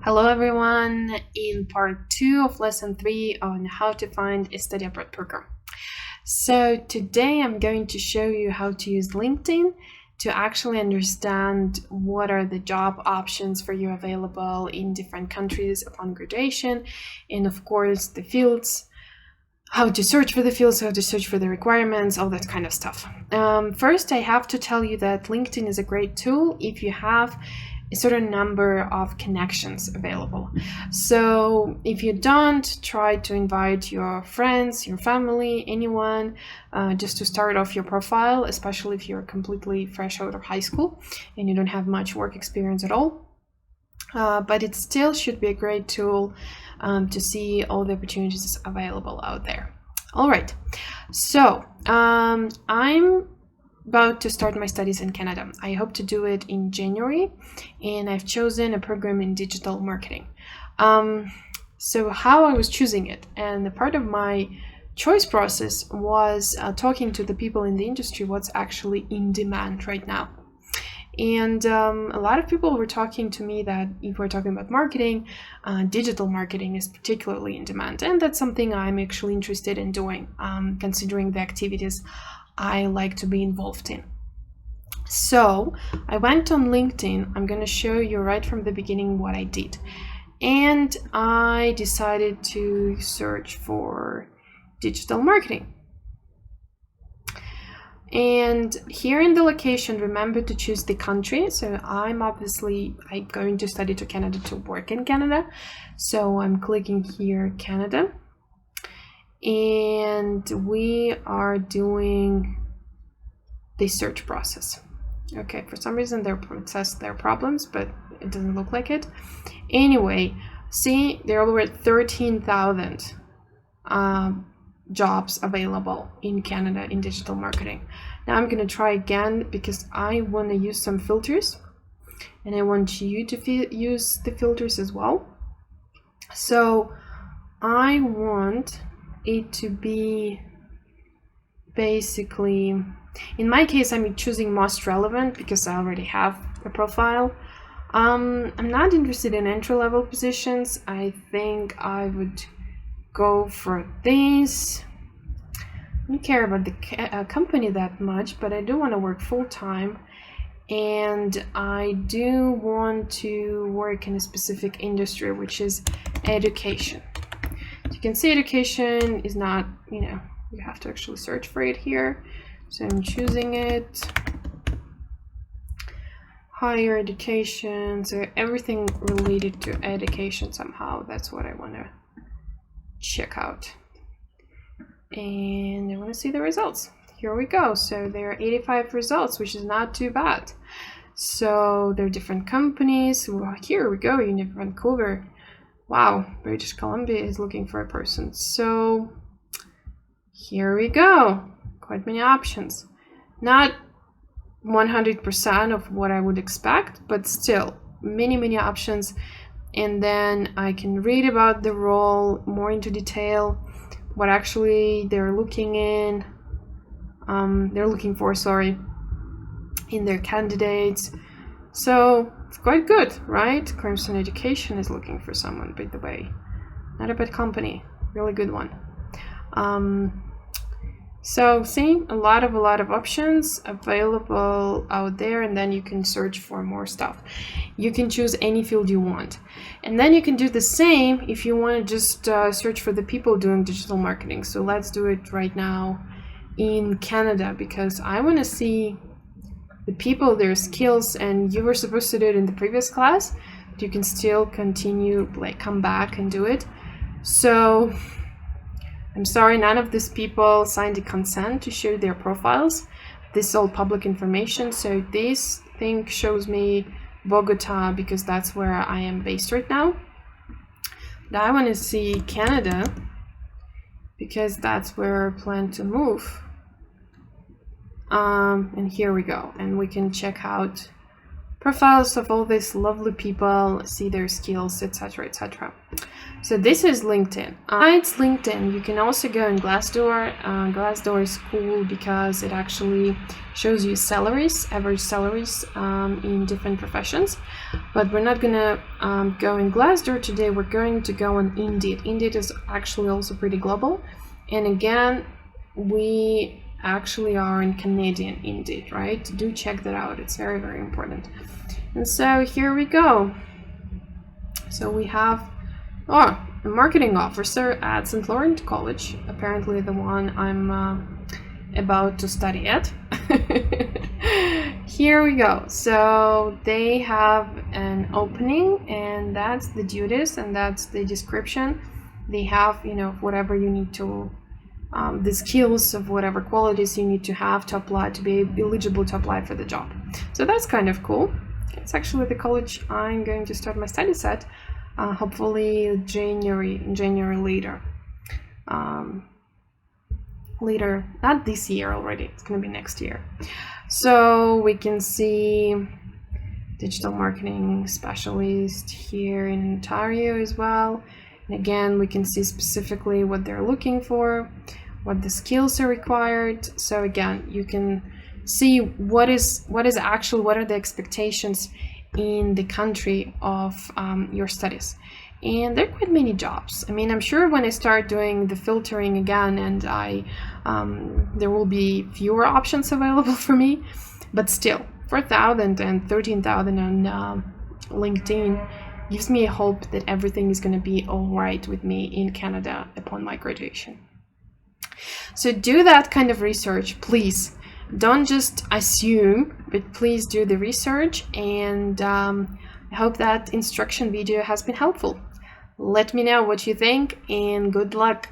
Hello everyone, in part 2 of lesson 3 on how to find a study abroad program. So today I'm going to show you how to use LinkedIn to actually understand what are the job options for you available in different countries upon graduation, and of course the fields, how to search for the fields, how to search for the requirements, all that kind of stuff. First, I have to tell you that LinkedIn is a great tool if you have a certain number of connections available. So if you don't, try to invite your friends, your family, anyone, just to start off your profile, especially if you're completely fresh out of high school and you don't have much work experience at all. But it still should be a great tool to see all the opportunities available out there. All right, so I'm about to start my studies in Canada. I hope to do it in January, and I've chosen a program in digital marketing. So how I was choosing it, and the part of my choice process was talking to the people in the industry what's actually in demand right now. And a lot of people were talking to me that if we're talking about marketing, digital marketing is particularly in demand. And that's something I'm actually interested in doing, considering the activities I like to be involved in. So I went on LinkedIn. I'm going to show you right from the beginning what I did. And I decided to search for digital marketing. And here in the location, remember to choose the country. So I'm going to study to Canada to work in Canada. So I'm clicking here, Canada. And we are doing the search process. Okay, for some reason it says there are problems, but it doesn't look like it. Anyway, see, there are over 13,000 jobs available in Canada in digital marketing. Now I'm going to try again because I want to use some filters, and I want you to use the filters as well. So I want it to be basically, in my case, I'm choosing most relevant because I already have a profile. I'm not interested in entry-level positions. I think I would go for this. I don't care about the company that much, but I do want to work full-time, and I do want to work in a specific industry, which is education. You can see education is not, you have to actually search for it here. So I'm choosing it. Higher education, so everything related to education somehow. That's what I want to check out. And I want to see the results. Here we go. So there are 85 results, which is not too bad. So there are different companies. Well, here we go, Vancouver. Wow, British Columbia is looking for a person. So here we go. Quite many options. Not 100% of what I would expect, but still many options. And then I can read about the role more into detail, what actually they're looking for, in their candidates. So it's quite good, right? Crimson Education is looking for someone, by the way. Not a bad company, really good one. So see, a lot of options available out there, and then you can search for more stuff. You can choose any field you want, and then you can do the same if you want to just search for the people doing digital marketing. So let's do it right now in Canada, because I want to see the people, their skills, and you were supposed to do it in the previous class, but you can still continue, come back and do it. So I'm sorry, none of these people signed a consent to share their profiles. This is all public information. So this thing shows me Bogota because that's where I am based right now. But I want to see Canada because that's where I plan to move. And here we go. And we can check out profiles of all these lovely people, see their skills, etc., etc. So this is LinkedIn. Besides LinkedIn, you can also go in Glassdoor. Glassdoor is cool because it actually shows you salaries, average salaries in different professions. But we're not gonna go in Glassdoor today. We're going to go on Indeed. Indeed is actually also pretty global. And again, we actually are in Canadian Indeed, right? Do check that out. It's very, very important. And so here we go. So we have a marketing officer at St. Laurent College, apparently the one I'm about to study at. Here we go. So they have an opening, and that's the duties and that's the description. They have, whatever you need to, the skills of whatever qualities you need to have to apply, to be eligible to apply for the job. So that's kind of cool. It's actually the college I'm going to start my studies at. Hopefully January later. Later, not this year already, it's going to be next year. So we can see digital marketing specialist here in Ontario as well. And again, we can see specifically what they're looking for, what the skills are required. So again, you can see what are the expectations in the country of your studies. And there are quite many jobs. I mean, I'm sure when I start doing the filtering again, and there will be fewer options available for me, but still 4,000 and 13,000 on LinkedIn gives me a hope that everything is going to be all right with me in Canada upon my graduation. So do that kind of research, please. Don't just assume, but please do the research, and I hope that instruction video has been helpful. Let me know what you think, and good luck.